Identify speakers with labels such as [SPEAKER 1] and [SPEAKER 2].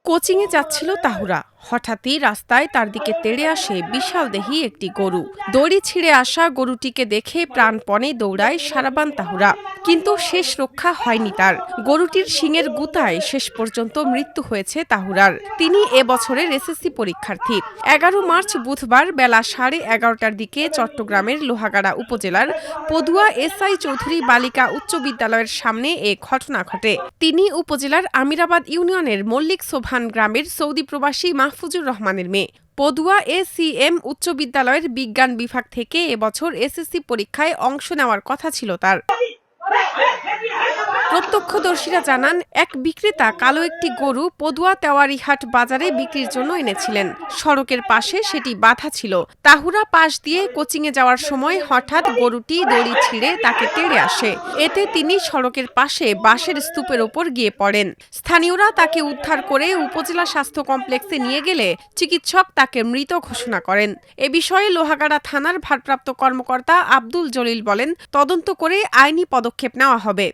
[SPEAKER 1] কোচিংয়ে যাচ্ছিল তাহুরা। হঠাৎই রাস্তায় তার দিকে তেড়ে আসে বিশালদেহী একটি গরু। দড়ি ছিঁড়ে আসা গরুটিকে দেখে প্রাণপণে দৌড়ায় সারাবান তাহুরা, কিন্তু শেষ রক্ষা হয়নি তার। গরুটির শিঙের গুতায় শেষ পর্যন্ত মৃত্যু হয়েছে তাহুরার। তিনি এবছরের এসএসসি পরীক্ষার্থী। ১১ মার্চ বুধবার বেলা 11:30টার দিকে চট্টগ্রামের লোহাগাড়া উপজেলার পদুয়া এসআই চৌধুরী বালিকা উচ্চ বিদ্যালয়ের সামনে এ ঘটনা ঘটে। তিনি উপজেলার আমিরাবাদ ইউনিয়নের মল্লিক সোভান গ্রামের সৌদি প্রবাসী মাহফুজুর রহমানের মেয়ে। পদুয়া এসিএম উচ্চ বিদ্যালয়ের বিজ্ঞান বিভাগ থেকে এবছর এসএসসি পরীক্ষায় অংশ নেওয়ার কথা ছিল তার। প্রত্যক্ষদর্শীরা জানান, এক বিক্রেতা কালো একটি গরু পদুয়া তেওয়ারিহাট বাজারে বিক্রির জন্য এনেছিলেন। সড়কের পাশে সেটি বাঁধা ছিল। তাহুরা পাশ দিয়ে কোচিংয়ে যাওয়ার সময় হঠাৎ গরুটি দড়ি ছিঁড়ে তাকে তেড়ে আসে। এতে তিনি সড়কের পাশে বাঁশের স্তূপের ওপর গিয়ে পড়েন। স্থানীয়রা তাকে উদ্ধার করে উপজেলা স্বাস্থ্য কমপ্লেক্সে নিয়ে গেলে চিকিৎসক তাকে মৃত ঘোষণা করেন। এ বিষয়ে লোহাগাড়া থানার ভারপ্রাপ্ত কর্মকর্তা আব্দুল জলিল বলেন, তদন্ত করে আইনি পদক্ষেপ নেওয়া হবে।